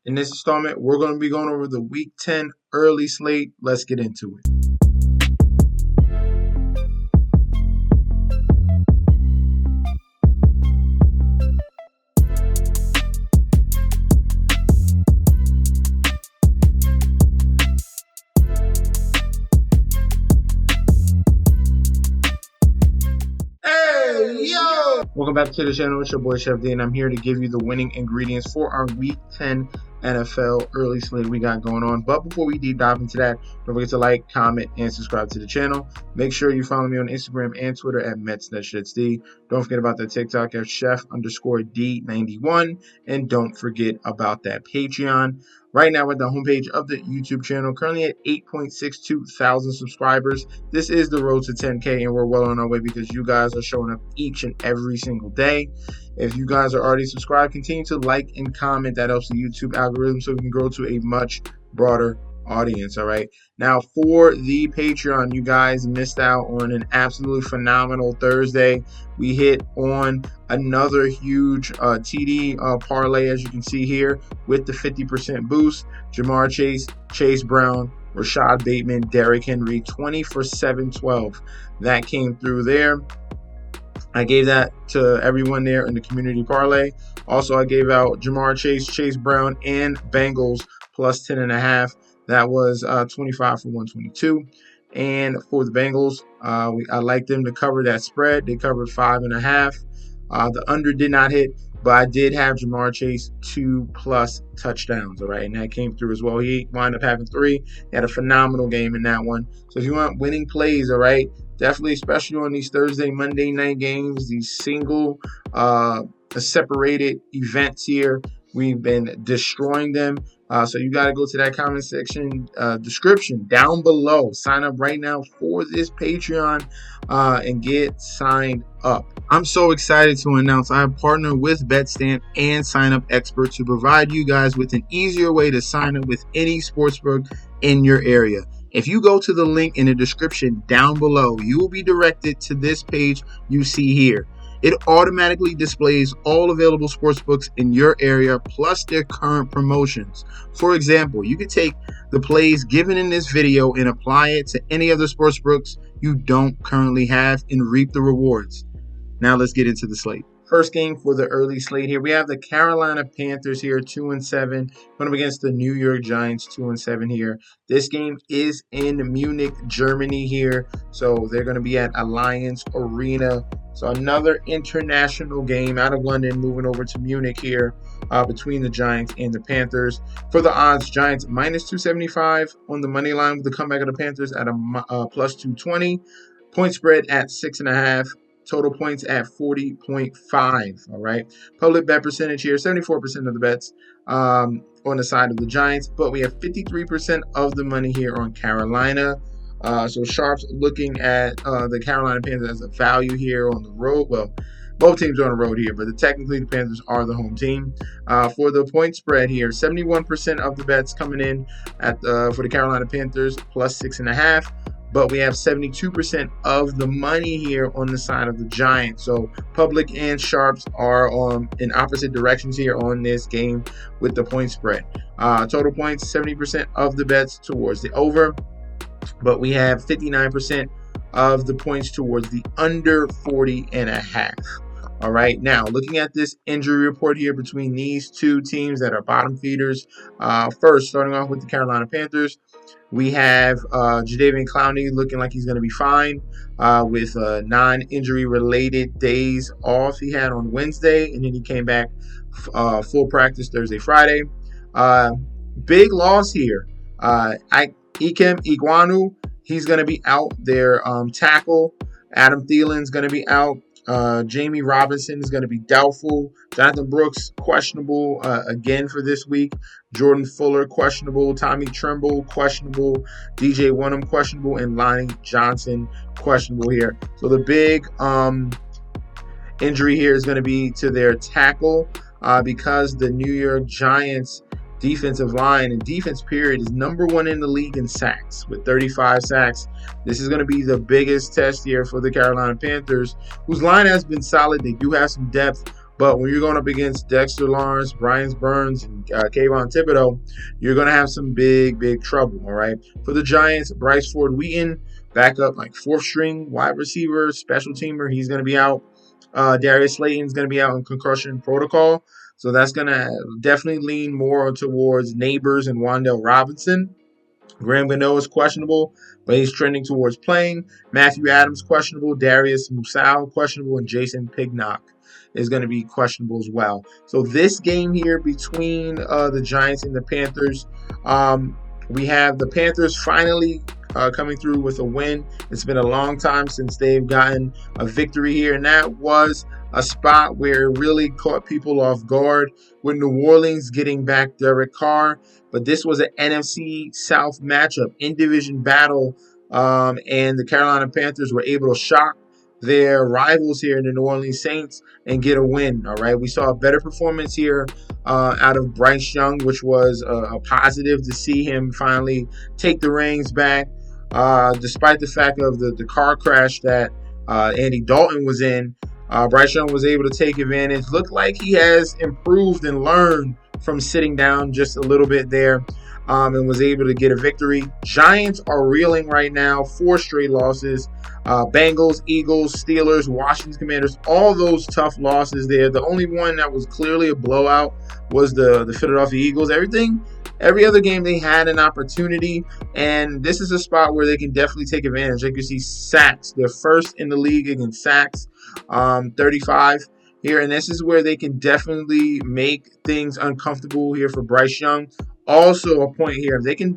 In this installment, we're going to be going over the Week 10 early slate. Let's get into it. Welcome back to the channel. It's your boy Chef D, and I'm here to give you the winning ingredients for our Week 10 NFL early slate we got going on. But before we deep dive into that, don't forget to like, comment, and subscribe to the channel. Make sure you follow me on Instagram and Twitter at MetsNetShitsD. Don't forget about the TikTok at Chef_D91, and don't forget about that Patreon. Right now, we're at the homepage of the YouTube channel, currently at 8.62 thousand subscribers. This is the road to 10K, and we're well on our way because you guys are showing up each and every single day. If you guys are already subscribed, continue to like and comment. That helps the YouTube algorithm so we can grow to a much broader audience. All right. Now, for the Patreon, you guys missed out on an absolutely phenomenal Thursday. We hit on another huge TD parlay, as you can see here, with the 50% boost. Jamar Chase, Chase Brown, Rashad Bateman, Derrick Henry, 20 for 712. That came through there. I gave that to everyone there in the community parlay. Also, I gave out Jamar Chase, Chase Brown, and Bengals plus 10.5. That was 25 for 122. And for the Bengals, I like them to cover that spread. They covered 5.5. The under did not hit, but I did have Jamar Chase 2+ touchdowns, all right? And that came through as well. He wound up having 3. He had a phenomenal game in that one. So if you want winning plays, all right, definitely, especially on these Thursday, Monday night games, these single separated events here, we've been destroying them. So you got to go to that comment section description down below. Sign up right now for this Patreon and get signed up. I'm so excited to announce I have partnered with BetStamp and Sign Up Expert to provide you guys with an easier way to sign up with any sportsbook in your area. If you go to the link in the description down below, you will be directed to this page you see here. It automatically displays all available sportsbooks in your area plus their current promotions. For example, you could take the plays given in this video and apply it to any other sportsbooks you don't currently have and reap the rewards. Now let's get into the slate. First game for the early slate here, we have the Carolina Panthers here, 2-7, going up against the New York Giants, 2-7 here. This game is in Munich, Germany here, so they're going to be at Allianz Arena. So another international game out of London, moving over to Munich here between the Giants and the Panthers. For the odds, Giants minus 275 on the money line with the comeback of the Panthers at a plus 220. Point spread at 6.5. Total points at 40.5. All right. Public bet percentage here, 74% of the bets on the side of the Giants, but we have 53% of the money here on Carolina. So sharps looking at the Carolina Panthers as a value here on the road. Well, both teams are on the road here, but technically the Panthers are the home team. For the point spread here, 71% of the bets coming in at for the Carolina Panthers plus 6.5. But we have 72% of the money here on the side of the Giants. So public and sharps are in opposite directions here on this game with the point spread. Total points, 70% of the bets towards the over. But we have 59% of the points towards the under 40.5. All right, now looking at this injury report here between these two teams that are bottom feeders. First, starting off with the Carolina Panthers, we have Jadeveon Clowney looking like he's going to be fine with non-injury related days off he had on Wednesday, and then he came back full practice Thursday, Friday. Big loss here. Ikem Ekwonu, he's going to be out there. Tackle Adam Thielen's going to be out. Jamie Robinson is going to be doubtful. Jonathan Brooks, questionable again for this week. Jordan Fuller, questionable. Tommy Tremble, questionable. DJ Wonnum, questionable. And Lonnie Johnson, questionable here. So the big injury here is going to be to their tackle because the New York Giants defensive line and defense period is number 1 in the league in sacks with 35 sacks. This is going to be the biggest test here for the Carolina Panthers, whose line has been solid. They do have some depth But when you're going up against Dexter Lawrence, Brian Burns, and Kayvon Thibodeau, you're going to have some big trouble, all right? For the Giants, Bryce Ford Wheaton, backup like fourth string wide receiver, special teamer. He's going to be out. Darius Slayton's going to be out in concussion protocol. So that's going to definitely lean more towards Neighbors and Wan'Dale Robinson. Graham Gano is questionable, but he's trending towards playing. Matthew Adams questionable. Darius Musau questionable. And Jason Pignock is going to be questionable as well. So this game here between the Giants and the Panthers, we have the Panthers finally coming through with a win. It's been a long time since they've gotten a victory here, and that was a spot where it really caught people off guard with New Orleans getting back Derek Carr. But this was an NFC South matchup, in-division battle, and the Carolina Panthers were able to shock their rivals here in the New Orleans Saints and get a win. All right, we saw a better performance here out of Bryce Young, which was a positive to see him finally take the reins back, despite the fact of the car crash that Andy Dalton was in. Bryce Young was able to take advantage. Looked like he has improved and learned from sitting down just a little bit there, and was able to get a victory. Giants are reeling right now, 4 straight losses. Bengals, Eagles, Steelers, Washington Commanders, all those tough losses there. The only one that was clearly a blowout was the Philadelphia Eagles. Every other game they had an opportunity, and this is a spot where they can definitely take advantage. Like you see sacks. They're first in the league against sacks, 35 here, and this is where they can definitely make things uncomfortable here for Bryce Young. Also a point here, if they can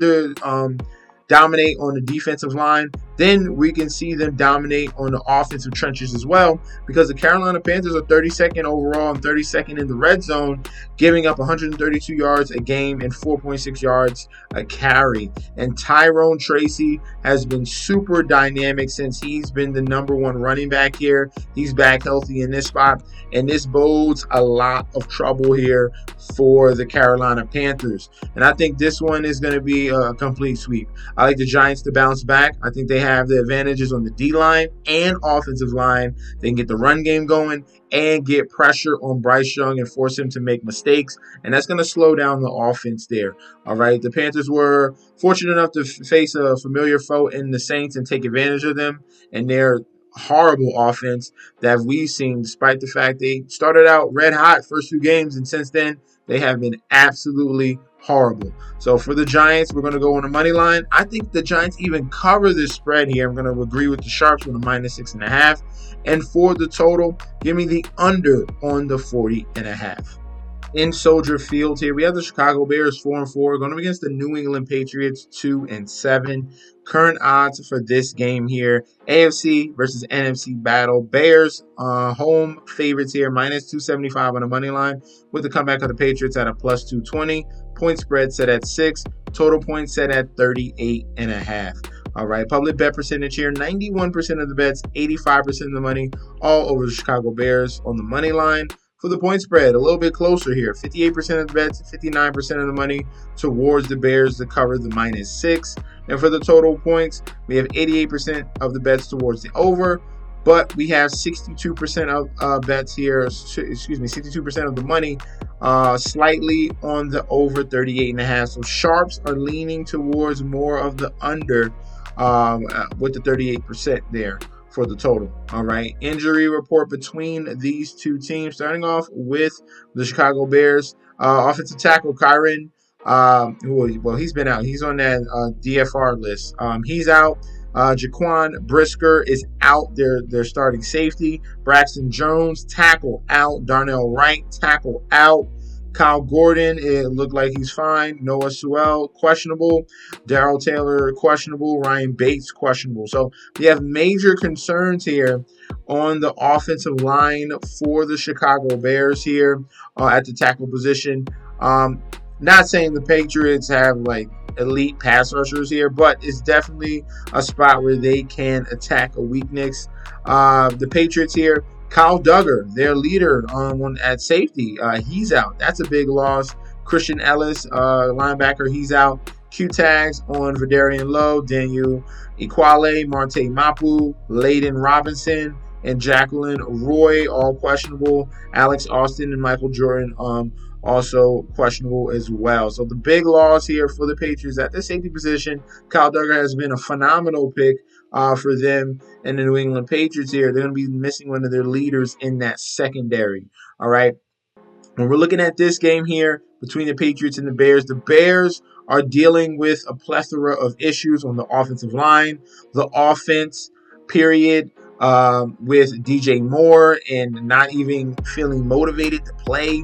dominate on the defensive line, then we can see them dominate on the offensive trenches as well, because the Carolina Panthers are 32nd overall and 32nd in the red zone, giving up 132 yards a game and 4.6 yards a carry. And Tyrone Tracy has been super dynamic since he's been the number 1 running back here. He's back healthy in this spot, and this bodes a lot of trouble here for the Carolina Panthers. And I think this one is going to be a complete sweep. I like the Giants to bounce back. I think they have the advantages on the D-line and offensive line. They can get the run game going and get pressure on Bryce Young and force him to make mistakes, and that's going to slow down the offense there. All right, the Panthers were fortunate enough to face a familiar foe in the Saints and take advantage of them and their horrible offense that we've seen, despite the fact they started out red hot first 2 games, and since then they have been absolutely horrible. So for the Giants, we're going to go on the money line. I think the Giants even cover this spread here. I'm going to agree with the Sharps with a -6.5. And for the total, give me the under on the 40.5. In Soldier Field here, we have the Chicago Bears 4-4 going up against the New England Patriots 2-7. Current odds for this game here: AFC versus NFC battle. Bears home favorites here, -275 on the money line, with the comeback of the Patriots at a +220. Point spread set at 6. Total points set at 38.5. All right, public bet percentage here: 91% of the bets, 85% of the money, all over the Chicago Bears on the money line. For the point spread, a little bit closer here: 58% of the bets, 59% of the money towards the Bears to cover the -6. And for the total points, we have 88% of the bets towards the over, but we have 62% of bets here, 62% of the money slightly on the over, 38.5. So Sharps are leaning towards more of the under with the 38% there for the total. All right, injury report between these two teams, starting off with the Chicago Bears. Offensive tackle Kyron, he's been out. He's on that DFR list. He's out. Jaquan Brisker is out. Their starting safety. Braxton Jones, tackle, out. Darnell Wright, tackle, out. Kyle Gordon, it looked like he's fine. Noah Sewell, questionable. Darrell Taylor, questionable. Ryan Bates, questionable. So we have major concerns here on the offensive line for the Chicago Bears here at the tackle position. Not saying the Patriots have like elite pass rushers here, but it's definitely a spot where they can attack a weakness. The Patriots here, Kyle Duggar, their leader at safety, he's out. That's a big loss. Christian Ellis, linebacker, he's out. Q tags on Vidarian Lowe, Daniel Iquale, Marte Mapu, Layden Robinson, and Jacqueline Roy, all questionable. Alex Austin and Michael Jordan, also questionable as well. So the big loss here for the Patriots at the safety position. Kyle Duggar has been a phenomenal pick for them and the New England Patriots here. They're going to be missing one of their leaders in that secondary. All right. When we're looking at this game here between the Patriots and the Bears are dealing with a plethora of issues on the offensive line. The offense, period, with DJ Moore and not even feeling motivated to play.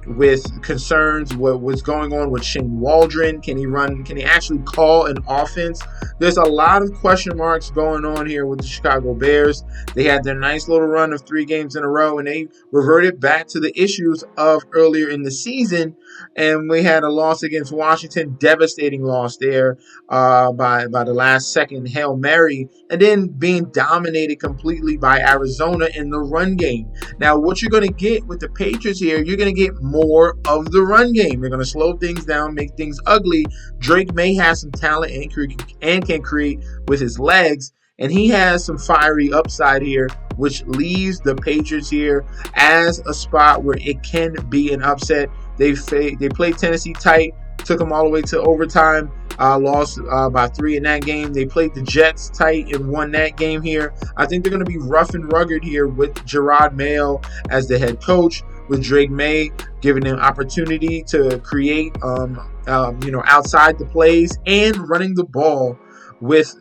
With concerns what's going on with Shane Waldron. Can he actually call an offense? There's a lot of question marks going on here with the Chicago Bears. They had their nice little run of 3 games in a row, and they reverted back to the issues of earlier in the season. And we had a loss against Washington, devastating loss there by the last second Hail Mary, and then being dominated completely by Arizona in the run game. Now, what you're going to get with the Patriots here, you're going to get more of the run game. They're going to slow things down, make things ugly. Drake may have some talent and can create with his legs, and he has some fiery upside here, which leaves the Patriots here as a spot where it can be an upset. They played Tennessee tight, took them all the way to overtime. Lost by 3 in that game. They played the Jets tight and won that game here. I think they're going to be rough and rugged here with Gerard Mayo as the head coach, with Drake May giving them opportunity to create, outside the plays and running the ball with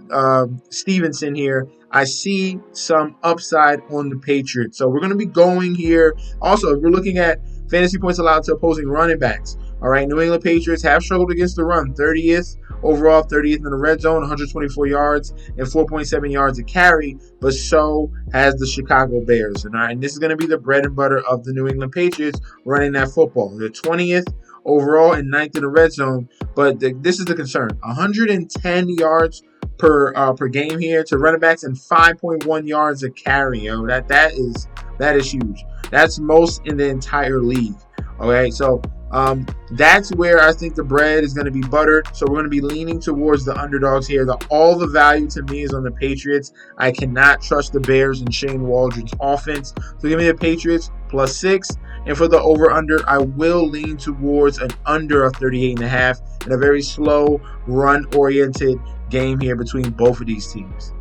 Stevenson here. I see some upside on the Patriots. So we're going to be going here. Also, if we're looking at fantasy points allowed to opposing running backs. All right, New England Patriots have struggled against the run. 30th overall, 30th in the red zone, 124 yards and 4.7 yards a carry, but so has the Chicago Bears. And this is going to be the bread and butter of the New England Patriots running that football. They're 20th overall and 9th in the red zone, but this is the concern. 110 yards per game here to running backs and 5.1 yards a carry. That is huge. That's most in the entire league. Okay, so that's where I think the bread is going to be buttered. So we're going to be leaning towards the underdogs here. All the value to me is on the Patriots. I cannot trust the Bears and Shane Waldron's offense. So give me the Patriots +6. And for the over-under, I will lean towards an under of 38.5 and a very slow, run-oriented game here between both of these teams.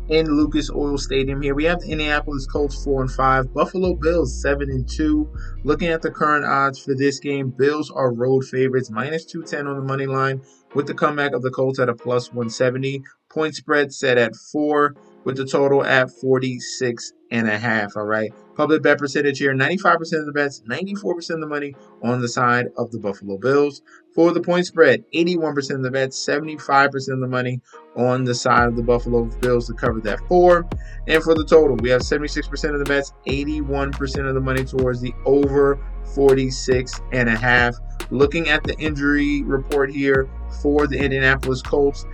In Lucas Oil Stadium here, we have the Indianapolis Colts 4-5, Buffalo Bills 7-2. Looking at the current odds for this game, Bills are road favorites, -210 on the money line, with the comeback of the Colts at a +170. Point spread set at 4, with the total at 46.5. All right. Public bet percentage here, 95% of the bets, 94% of the money on the side of the Buffalo Bills. For the point spread, 81% of the bets, 75% of the money on the side of the Buffalo Bills to cover that 4. And for the total, we have 76% of the bets, 81% of the money towards the over 46.5. Looking at the injury report here for the Indianapolis Colts,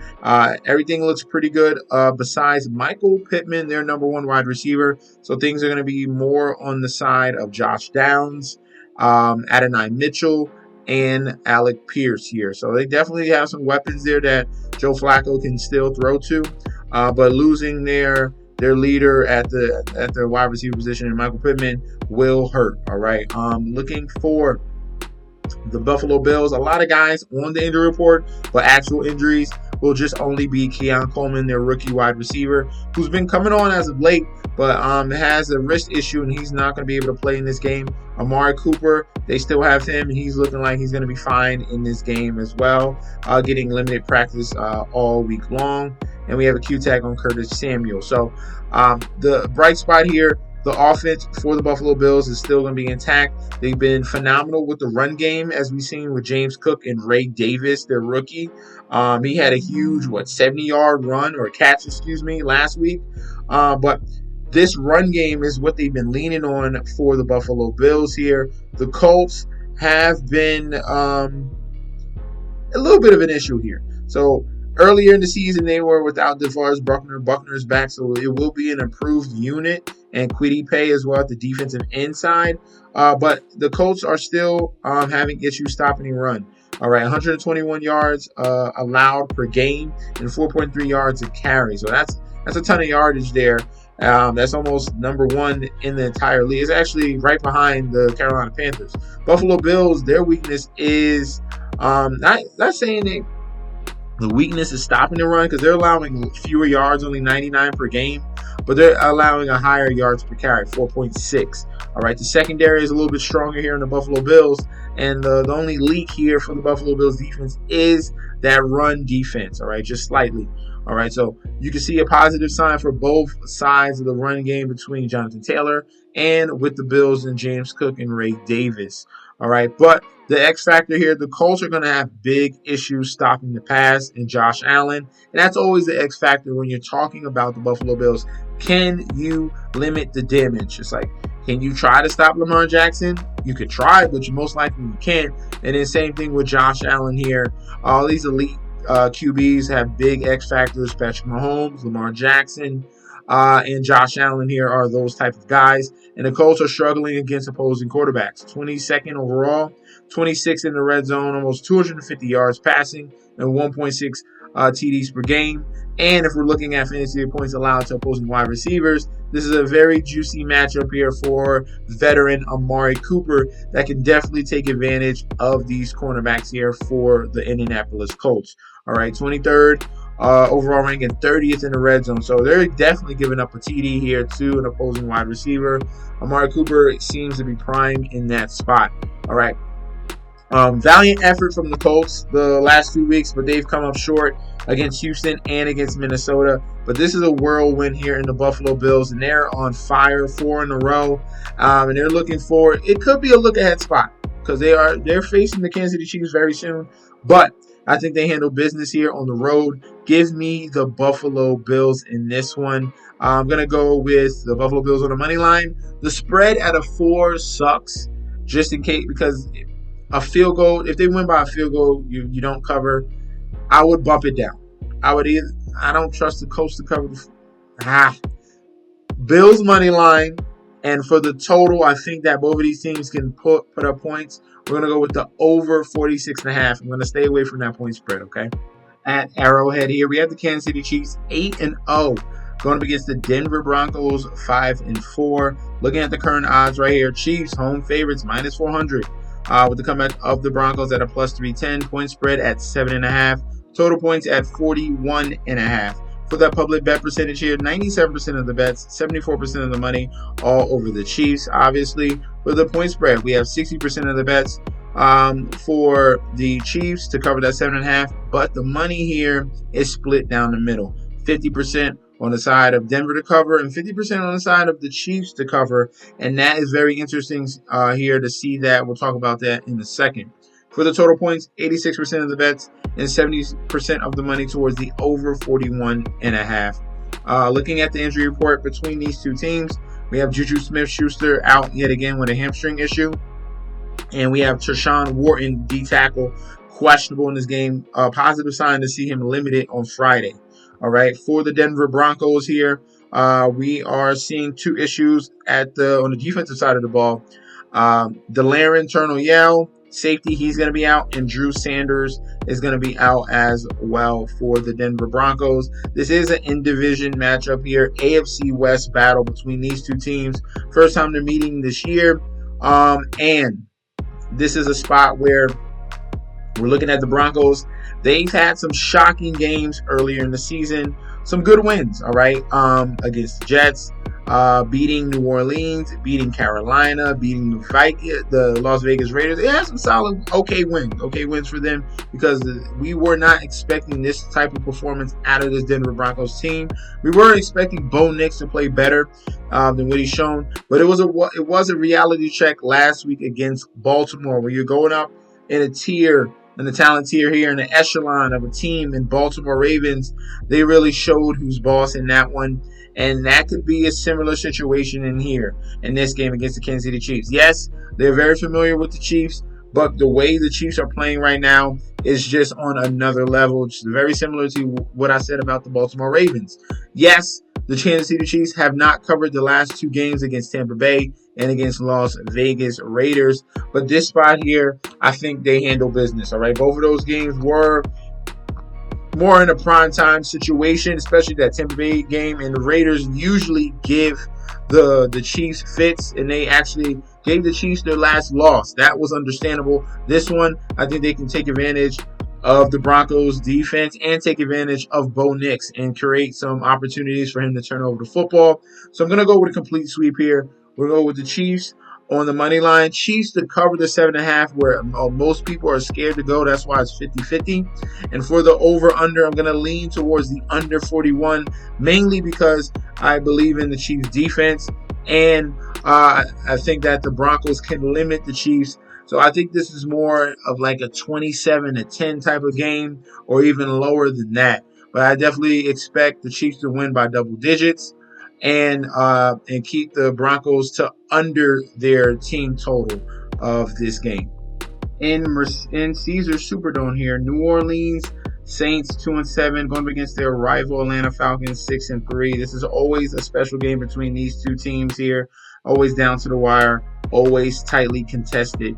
everything looks pretty good besides Michael Pittman, their number 1 wide receiver. So things are going to be more on the side of Josh Downs, Adonai Mitchell, and Alec Pierce here. So they definitely have some weapons there that Joe Flacco can still throw to, but losing their leader at the wide receiver position in Michael Pittman will hurt. All right. Looking for the Buffalo Bills, a lot of guys on the injury report, but actual injuries will just only be Keon Coleman, their rookie wide receiver, who's been coming on as of late, but has a wrist issue and he's not going to be able to play in this game. Amari Cooper, they still have him, and he's looking like he's going to be fine in this game as well, getting limited practice all week long. And we have a Q tag on Curtis Samuel. So the bright spot here, the offense for the Buffalo Bills is still going to be intact. They've been phenomenal with the run game, as we've seen with James Cook and Ray Davis, their rookie. He had a huge, 70-yard run or catch, last week. But this run game is what they've been leaning on for the Buffalo Bills here. The Colts have been a little bit of an issue here. So earlier in the season, they were without DeForest Buckner. Buckner's back, so it will be an improved unit, and Kwity Paye as well at the defensive end side. But the Colts are still having issues stopping the run. All right, 121 yards allowed per game and 4.3 yards a carry. So that's a ton of yardage there. That's almost number one in the entire league. It's actually right behind the Carolina Panthers. Buffalo Bills, their weakness is not saying the weakness is stopping the run because they're allowing fewer yards, only 99 per game, but they're allowing a higher yards per carry, 4.6. All right, the secondary is a little bit stronger here in the Buffalo Bills, and the only leak here for the Buffalo Bills defense is that run defense, all right, just slightly. All right, so you can see a positive sign for both sides of the run game between Jonathan Taylor and with the Bills and James Cook and Ray Davis. All right, but the X factor here, the Colts are going to have big issues stopping the pass and Josh Allen. And that's always the X factor when you're talking about the Buffalo Bills. Can you limit the damage? It's like, can you try to stop Lamar Jackson? You could try, but you most likely you can't. And then same thing with Josh Allen here. All these elite QBs have big X factors. Patrick Mahomes, Lamar Jackson, and Josh Allen here are those type of guys. And the Colts are struggling against opposing quarterbacks. 22nd overall, 26 in the red zone, almost 250 yards passing, and 1.6 TDs per game. And if we're looking at fantasy points allowed to opposing wide receivers, this is a very juicy matchup here for veteran Amari Cooper that can definitely take advantage of these cornerbacks here for the Indianapolis Colts. All right, 23rd overall ranking, 30th in the red zone. So they're definitely giving up a TD here to an opposing wide receiver. Amari Cooper seems to be prime in that spot. All right. Valiant effort from the Colts the last 2 weeks, but they've come up short against Houston and against Minnesota. But this is a whirlwind here in the Buffalo Bills, and they're on fire 4 in a row. And they're looking for, it could be a look-ahead spot because they're facing the Kansas City Chiefs very soon. But I think they handle business here on the road. Give me the Buffalo Bills in this one. I'm going to go with the Buffalo Bills on the money line. The spread at a 4 sucks, just in case, because a field goal, if they win by a field goal, you don't cover. I would bump it down. I don't trust the Colts to cover. Bills money line, and for the total, I think that both of these teams can put up points. We're going to go with the over 46.5. I'm going to stay away from that point spread, okay? At Arrowhead here, we have the Kansas City Chiefs 8-0 going up against the Denver Broncos 5-4. Looking at the current odds right here, Chiefs home favorites minus 400. With the comeback of the Broncos at a plus 310, point spread at 7.5, total points at 41.5. For that public bet percentage here, 97% of the bets, 74% of the money, all over the Chiefs. Obviously, for the point spread, we have 60% of the bets for the Chiefs to cover that 7.5, but the money here is split down the middle. 50% on the side of Denver to cover and 50% on the side of the Chiefs to cover. And that is very interesting here to see that. We'll talk about that in a second. For the total points, 86% of the bets and 70% of the money towards the over 41.5. Looking at the injury report between these two teams, we have Juju Smith-Schuster out yet again with a hamstring issue. And we have Tershawn Wharton, D-tackle, questionable in this game. Positive sign to see him limited on Friday. All right, for the Denver Broncos here, we are seeing two issues on the defensive side of the ball. De'Laren Turner-Yell, safety, he's going to be out, and Drew Sanders is going to be out as well for the Denver Broncos. This is an in-division matchup here, AFC West battle between these two teams. First time they're meeting this year, and this is a spot where we're looking at the Broncos. They've had some shocking games earlier in the season. Some good wins, all right, against the Jets, beating New Orleans, beating Carolina, beating the Las Vegas Raiders. They had some solid, okay wins for them because we were not expecting this type of performance out of this Denver Broncos team. We were expecting Bo Nix to play better than what he's shown, but it was a reality check last week against Baltimore where you're going up in a tier, in the talent tier here, in the echelon of a team in Baltimore Ravens. They really showed who's boss in that one. And that could be a similar situation in this game against the Kansas City Chiefs. Yes, they're very familiar with the Chiefs, but the way the Chiefs are playing right now is just on another level. It's very similar to what I said about the Baltimore Ravens. Yes, the Kansas City Chiefs have not covered the last two games against Tampa Bay and against Las Vegas Raiders. But this spot here, I think they handle business. All right, both of those games were more in a prime time situation, especially that Tampa Bay game. And the Raiders usually give the Chiefs fits, and they actually gave the Chiefs their last loss. That was understandable. This one, I think they can take advantage of the Broncos defense and take advantage of Bo Nix and create some opportunities for him to turn over the football. So I'm going to go with a complete sweep here. We're going to go with the Chiefs on the money line. Chiefs to cover the 7.5, where most people are scared to go. That's why it's 50-50. And for the over-under, I'm going to lean towards the under 41, mainly because I believe in the Chiefs defense. And I think that the Broncos can limit the Chiefs. So I think this is more of like a 27-10 type of game, or even lower than that. But I definitely expect the Chiefs to win by double digits and keep the Broncos to under their team total of this game. In Caesar Superdome here, New Orleans Saints 2-7 going up against their rival Atlanta Falcons 6-3. This is always a special game between these two teams here. Always down to the wire, always tightly contested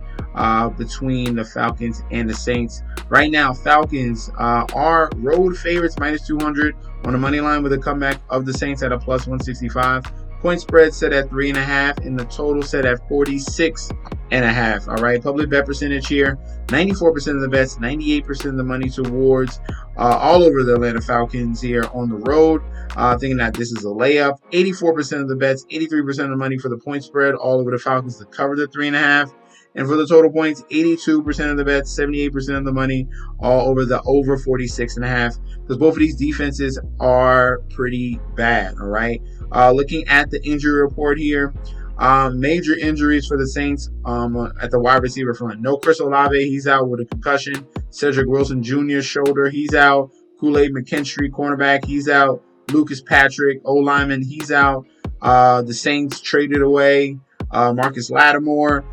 between the Falcons and the Saints. Right now, Falcons are road favorites -200 on the money line with a comeback of the Saints at a +165. Point spread set at 3.5 and the total set at 46.5. All right, public bet percentage here: 94% of the bets, 98% of the money towards all over the Atlanta Falcons here on the road. Thinking that this is a layup. 84% of the bets, 83% of the money for the point spread all over the Falcons to cover the 3.5. And for the total points, 82% of the bets, 78% of the money all over the over 46.5. Because both of these defenses are pretty bad. All right. Looking at the injury report here, major injuries for the Saints at the wide receiver front. No Chris Olave, he's out with a concussion. Cedric Wilson Jr. shoulder, he's out. Kool-Aid McKinstry, cornerback, he's out. Lucas Patrick, O-lineman, he's out. The Saints traded away Marcus Lattimore.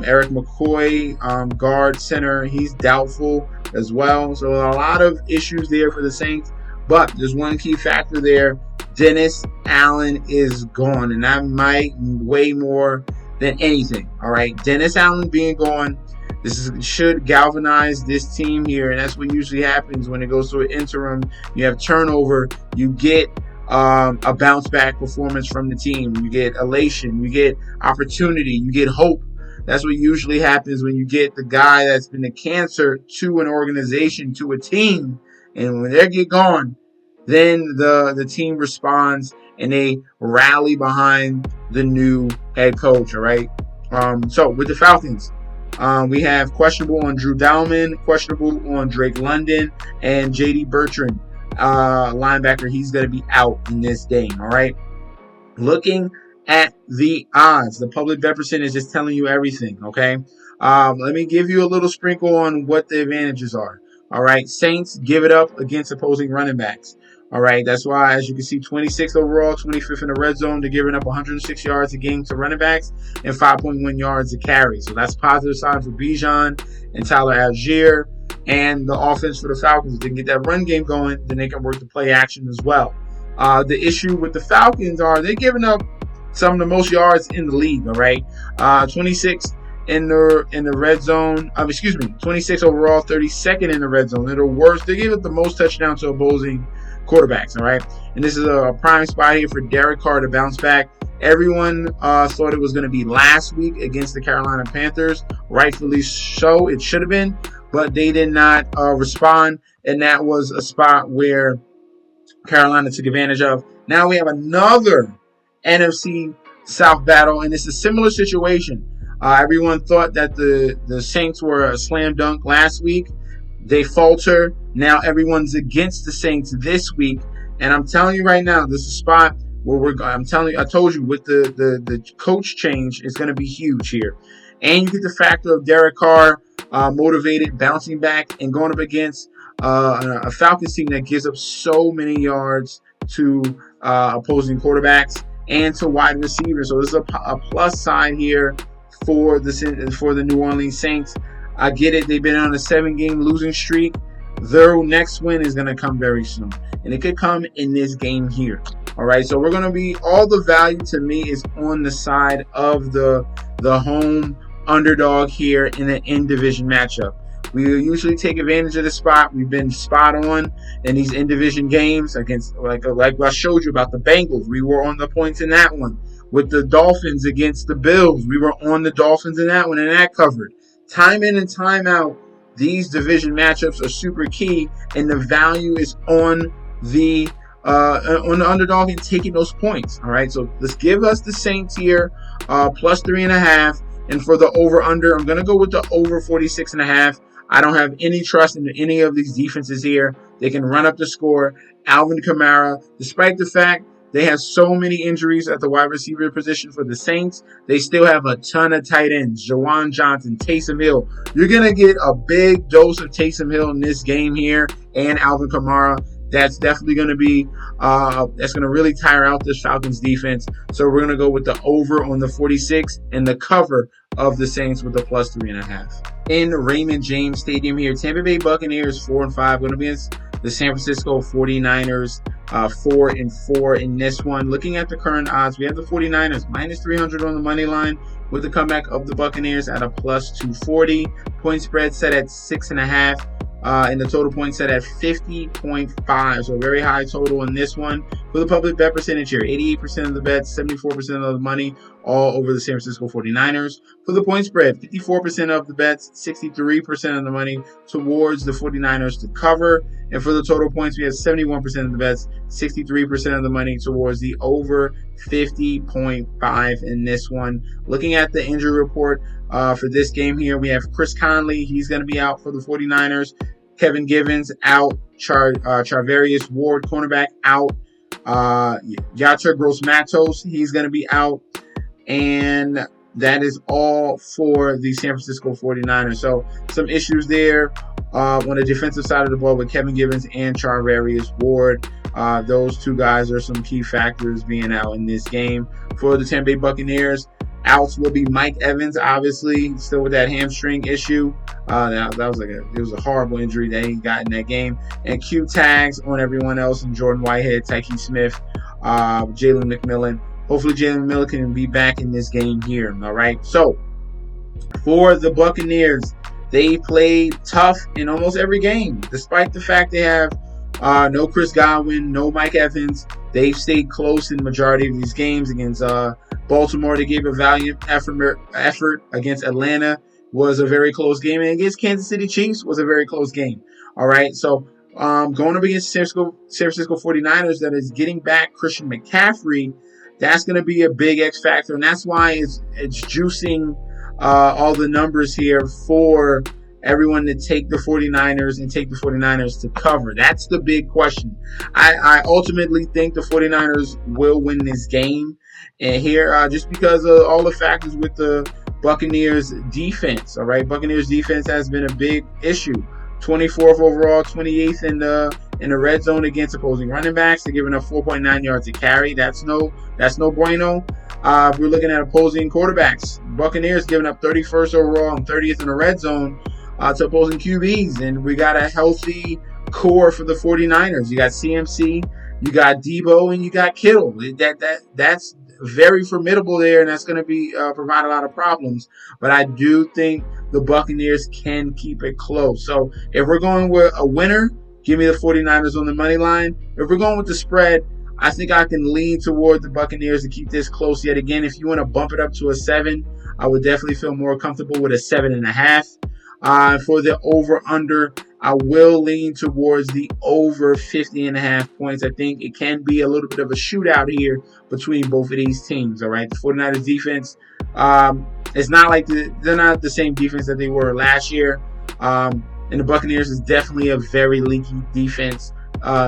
Eric McCoy, guard center, he's doubtful as well. So a lot of issues there for the Saints. But there's one key factor there. Dennis Allen is gone, and that might weigh more than anything. All right, Dennis Allen being gone, should galvanize this team here, and that's what usually happens when it goes through an interim. You have turnover, you get a bounce back performance from the team, you get elation, you get opportunity, you get hope. That's what usually happens when you get the guy that's been a cancer to an organization, to a team, and when they get gone, then the team responds and they rally behind the new head coach. All right. So with the Falcons, we have questionable on Drew Dalman, questionable on Drake London, and J.D. Bertrand, linebacker. He's going to be out in this game. All right. Looking at the odds, the public bet percentage is just telling you everything. Okay. Let me give you a little sprinkle on what the advantages are. All right. Saints give it up against opposing running backs. All right, that's why, as you can see, 26th overall, 25th in the red zone. They're giving up 106 yards a game to running backs and 5.1 yards a carry. So that's a positive sign for Bijan and Tyler Algier. And the offense for the Falcons, if they can get that run game going, then they can work the play action as well. The issue with the Falcons are they're giving up some of the most yards in the league, all right? 26th in the red zone. 26 overall, 32nd in the red zone. They're the worst. They give up the most touchdowns to opposing quarterbacks, all right? And this is a prime spot here for Derek Carr to bounce back. Everyone thought it was going to be last week against the Carolina Panthers. Rightfully so, it should have been, but they did not respond, and that was a spot where Carolina took advantage of. Now we have another NFC South battle, and it's a similar situation. Everyone thought that the Saints were a slam dunk last week. They falter. Now everyone's against the Saints this week. And I'm telling you right now, this is a spot where I told you with the coach change, it's going to be huge here. And you get the factor of Derek Carr motivated, bouncing back, and going up against a Falcons team that gives up so many yards to opposing quarterbacks and to wide receivers. So this is a plus side here for the New Orleans Saints. I get it. They've been on a 7-game losing streak. Their next win is going to come very soon. And it could come in this game here. All right. So we're going to be, all the value to me is on the side of the home underdog here in an in-division matchup. We usually take advantage of the spot. We've been spot on in these in-division games against, like I showed you about the Bengals. We were on the points in that one. With the Dolphins against the Bills, we were on the Dolphins in that one, and that covered. Time in and time out, these division matchups are super key, and the value is on the underdog and taking those points. All right, so let's give us the Saints here, plus 3.5. And for the over-under, I'm going to go with the over 46.5. I don't have any trust in any of these defenses here. They can run up the score. Alvin Kamara, despite the fact they have so many injuries at the wide receiver position for the Saints, they still have a ton of tight ends. Jawan Johnson, Taysom Hill. You're going to get a big dose of Taysom Hill in this game here, and Alvin Kamara. That's definitely going to be, that's going to really tire out this Falcons defense. So we're going to go with the over on the 46 and the cover of the Saints with the plus 3.5. In Raymond James Stadium here, Tampa Bay Buccaneers 4-5 going to be against the San Francisco 49ers 4-4 in this one. Looking at the current odds, we have the 49ers minus 300 on the money line with the comeback of the Buccaneers at a plus 240. Point spread set at 6.5. And the total point set at 50.5. So a very high total in this one. For the public bet percentage here, 88% of the bets, 74% of the money, all over the San Francisco 49ers. For the point spread, 54% of the bets, 63% of the money towards the 49ers to cover. And for the total points, we have 71% of the bets, 63% of the money towards the over 50.5 in this one. Looking at the injury report for this game here, we have Chris Conley. He's going to be out for the 49ers. Kevin Givens out. Charvarius Ward, cornerback, out. Yair Gross-Matos, he's going to be out. And that is all for the San Francisco 49ers. So some issues there on the defensive side of the ball with Kevin Givens and Charvarius Ward. Those two guys are some key factors being out in this game. For the Tampa Bay Buccaneers, outs will be Mike Evans, obviously, still with that hamstring issue. That was it was a horrible injury that he got in that game. And Q tags on everyone else, and Jordan Whitehead, Tyke Smith, Jalen McMillan. Hopefully Jalen McMillan can be back in this game here. All right. So for the Buccaneers, they played tough in almost every game, despite the fact they have no Chris Godwin, no Mike Evans. They've stayed close in the majority of these games. Against Baltimore, they gave a valiant effort. Against Atlanta was a very close game. And against Kansas City Chiefs was a very close game. All right, so going up against San Francisco 49ers that is getting back Christian McCaffrey, that's going to be a big X factor. And that's why it's juicing all the numbers here for everyone to take the 49ers and take the 49ers to cover. That's the big question. I ultimately think the 49ers will win this game. And here, just because of all the factors with the Buccaneers defense, all right? Buccaneers defense has been a big issue. 24th overall, 28th in the red zone against opposing running backs. They're giving up 4.9 yards a carry. That's no bueno. If we're looking at opposing quarterbacks, Buccaneers giving up 31st overall and 30th in the red zone to opposing QBs. And we got a healthy core for the 49ers. You got CMC, you got Debo, and you got Kittle. That's very formidable there, and that's going to be provide a lot of problems. But I do think the Buccaneers can keep it close. So if we're going with a winner, give me the 49ers on the money line. If we're going with the spread, I think I can lean toward the Buccaneers to keep this close yet again. If you want to bump it up to a 7, I would definitely feel more comfortable with a 7.5. For the over-under, I will lean towards the over 50.5 points. I think it can be a little bit of a shootout here between both of these teams. All right, the 49ers defense, it's not like they're not the same defense that they were last year. And the Buccaneers is definitely a very leaky defense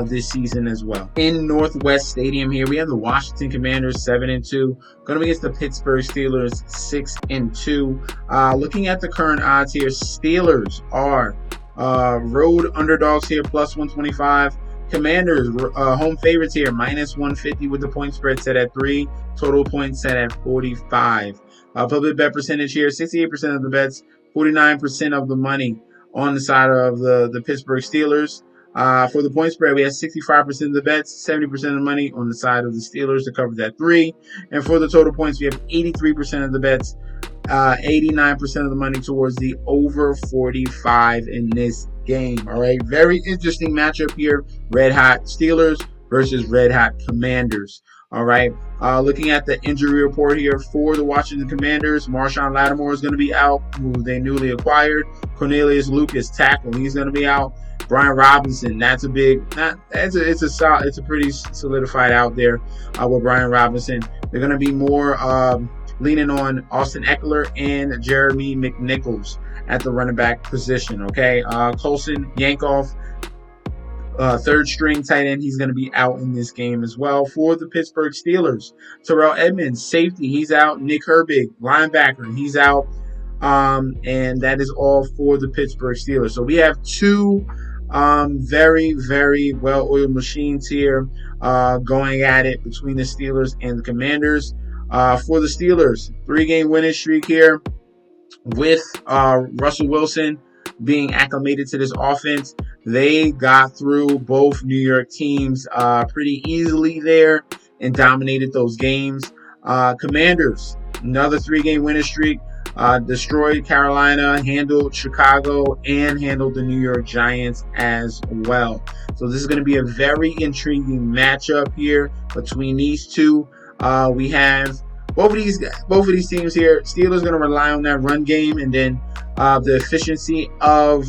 this season as well. In Northwest Stadium here, we have the Washington Commanders 7-2 going up against the Pittsburgh Steelers 6-2. Looking at the current odds here, Steelers are road underdogs here plus 125. Commanders home favorites here minus 150 with the point spread set at 3. Total points set at 45. Public bet percentage here, 68% of the bets, 49% of the money on the side of the Pittsburgh Steelers. For the point spread, we have 65% of the bets, 70% of the money on the side of the Steelers to cover that 3. And for the total points, we have 83% of the bets, 89% of the money towards the over 45 in this game. All right, very interesting matchup here. Red Hot Steelers versus Red Hot Commanders. All right, looking at the injury report here for the Washington Commanders, Marshawn Lattimore is going to be out, who they newly acquired. Cornelius Lucas, tackle, he's going to be out. Brian Robinson, that's a big, it's a pretty solidified out there with Brian Robinson. They're going to be more leaning on Austin Eckler and Jeremy McNichols at the running back position. Okay, Colson Yankoff, third string tight end, he's going to be out in this game as well. For the Pittsburgh Steelers, Terrell Edmonds, safety, he's out. Nick Herbig, linebacker, he's out. And that is all for the Pittsburgh Steelers. So we have two very, very well-oiled machines here going at it between the Steelers and the Commanders. For the Steelers, 3-game winning streak here with Russell Wilson being acclimated to this offense. They got through both New York teams pretty easily there and dominated those games. Commanders, another 3-game winning streak. Destroyed Carolina, handled Chicago, and handled the New York Giants as well. So this is going to be a very intriguing matchup here between these two. We have both of these teams here. Steelers going to rely on that run game, and then the efficiency of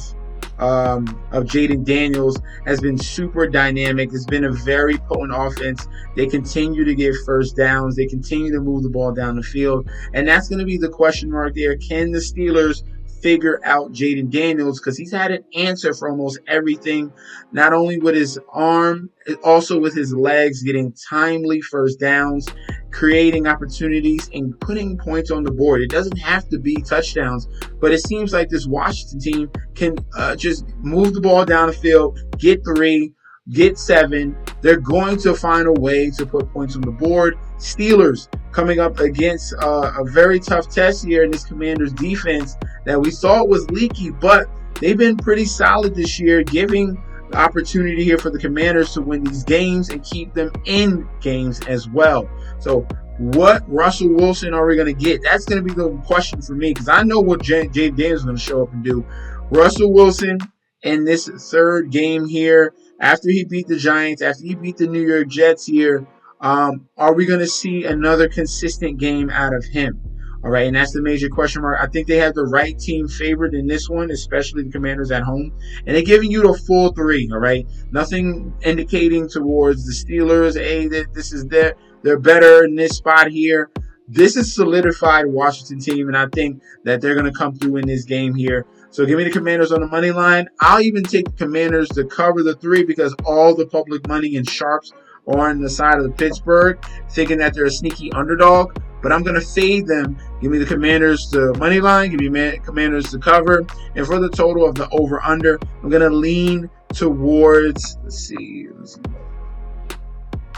Jaden Daniels has been super dynamic. It's been a very potent offense. They continue to get first downs. They continue to move the ball down the field. And that's going to be the question mark there. Can the Steelers figure out Jaden Daniels? Because he's had an answer for almost everything, not only with his arm, also with his legs, getting timely first downs, creating opportunities, and putting points on the board. It doesn't have to be touchdowns, but it seems like this Washington team can just move the ball down the field, get 3, get 7. They're going to find a way to put points on the board. Steelers coming up against a very tough test here in this Commanders defense that we thought was leaky, but they've been pretty solid this year, giving the opportunity here for the Commanders to win these games and keep them in games as well. So what Russell Wilson are we going to get? That's going to be the question for me, because I know what Jaden Daniels is going to show up and do. Russell Wilson in this third game here, after he beat the Giants, after he beat the New York Jets here, are we going to see another consistent game out of him? All right, and that's the major question mark. I think they have the right team favored in this one, especially the Commanders at home. And they're giving you the full 3, all right? Nothing indicating towards the Steelers, hey, this is they're better in this spot here. This is solidified Washington team, and I think that they're going to come through in this game here. So give me the Commanders on the money line. I'll even take the Commanders to cover the 3 because all the public money and sharps are on the side of the Pittsburgh, thinking that they're a sneaky underdog. But I'm going to fade them. Give me the Commanders to money line. Give me Commanders to cover. And for the total of the over-under, I'm going to lean towards,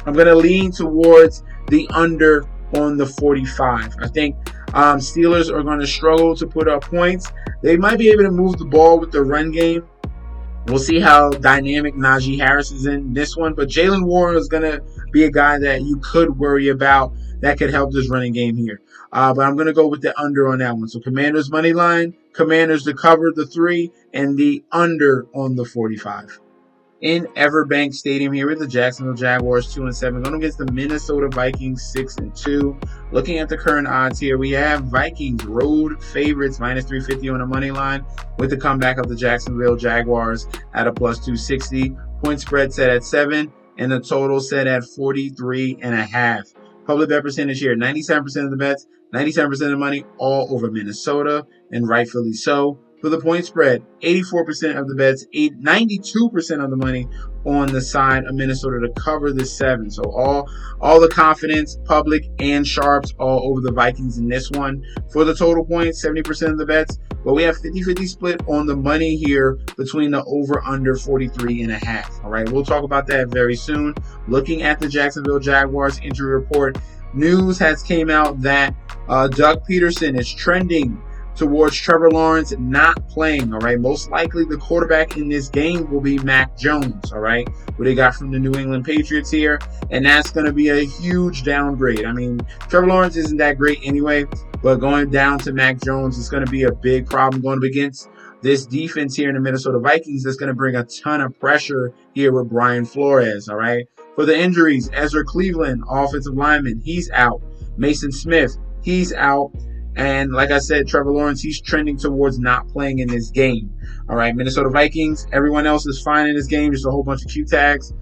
I'm going to lean towards the under on the 45. I think Steelers are going to struggle to put up points. They might be able to move the ball with the run game. We'll see how dynamic Najee Harris is in this one. But Jalen Warren is going to be a guy that you could worry about that could help this running game here. But I'm going to go with the under on that one. So Commanders money line, Commanders to cover the 3, and the under on the 45. In Everbank Stadium here with the Jacksonville Jaguars 2-7, going against the Minnesota Vikings 6-2. Looking at the current odds here, we have Vikings road favorites -350 on the money line, with the comeback of the Jacksonville Jaguars at a +260. Point spread set at 7, and the total set at 43.5. Public bet percentage here, 97% of the bets, 97% of the money, all over Minnesota, and rightfully so. For the point spread, 84% of the bets, 92% of the money on the side of Minnesota to cover the 7. So all the confidence, public and sharps, all over the Vikings in this one. For the total points, 70% of the bets, but we have 50-50 split on the money here between the over-under 43.5. All right, we'll talk about that very soon. Looking at the Jacksonville Jaguars injury report, news has came out that Doug Peterson is trending towards Trevor Lawrence not playing, all right? Most likely the quarterback in this game will be Mac Jones, all right? Who they got from the New England Patriots here, and that's going to be a huge downgrade. I mean, Trevor Lawrence isn't that great anyway, but going down to Mac Jones is going to be a big problem going up against this defense here in the Minnesota Vikings. That's going to bring a ton of pressure here with Brian Flores, all right? For the injuries, Ezra Cleveland, offensive lineman, he's out. Mason Smith, he's out. And like I said, Trevor Lawrence, he's trending towards not playing in this game. All right, Minnesota Vikings, everyone else is fine in this game. Just a whole bunch of Q tags.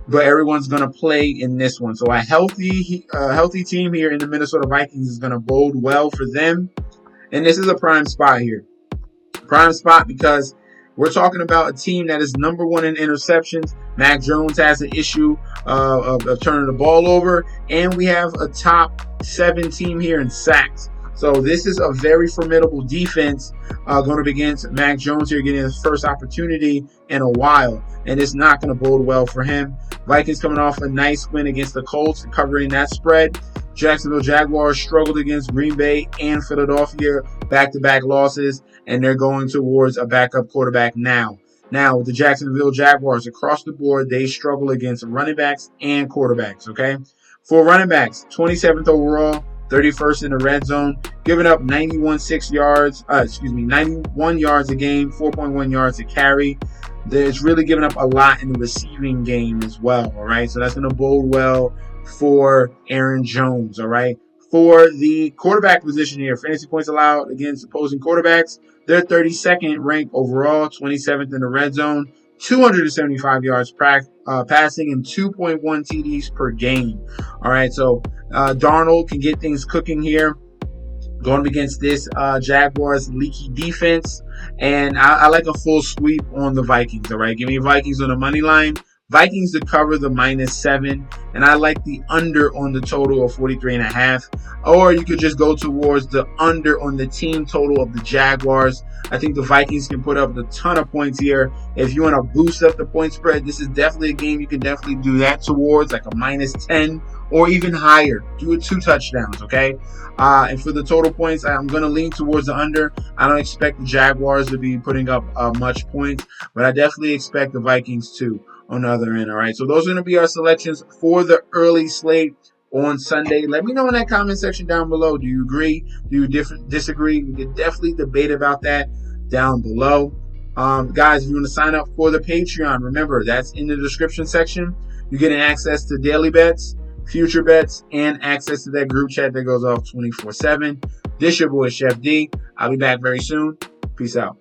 But everyone's going to play in this one. So a healthy team here in the Minnesota Vikings is going to bode well for them. And this is a prime spot here. Prime spot because we're talking about a team that is number one in interceptions. Mac Jones has an issue of turning the ball over. And we have a top 7 team here in sacks. So this is a very formidable defense going up against Mac Jones here, getting his first opportunity in a while. And it's not going to bode well for him. Vikings coming off a nice win against the Colts, covering that spread. Jacksonville Jaguars struggled against Green Bay and Philadelphia, back-to-back losses, and they're going towards a backup quarterback now. Now, with the Jacksonville Jaguars across the board, they struggle against running backs and quarterbacks, okay? For running backs, 27th overall, 31st in the red zone, giving up 91 yards a game, 4.1 yards a carry. It's really giving up a lot in the receiving game as well, all right? So that's going to bode well for Aaron Jones, all right? For the quarterback position here, fantasy points allowed against opposing quarterbacks, they're 32nd ranked overall, 27th in the red zone, 275 yards passing, and 2.1 TDs per game. All right, so Darnold can get things cooking here going up against this Jaguars leaky defense. And I like a full sweep on the Vikings, all right? Give me Vikings on the money line. Vikings to cover the -7, and I like the under on the total of 43.5. Or you could just go towards the under on the team total of the Jaguars. I think the Vikings can put up a ton of points here. If you want to boost up the point spread, this is definitely a game you can definitely do that towards, like a -10 or even higher. Do it 2 touchdowns, okay? And for the total points, I'm going to lean towards the under. I don't expect the Jaguars to be putting up much points, but I definitely expect the Vikings to on the other end. All right, so those are going to be our selections for the early slate on Sunday. Let me know in that comment section down below. Do you agree? Do you disagree? We can definitely debate about that down below. Guys, if you want to sign up for the Patreon, remember that's in the description section. You're getting access to daily bets, future bets, and access to that group chat that goes off 24/7. This your boy Chef D. I'll be back very soon. Peace out.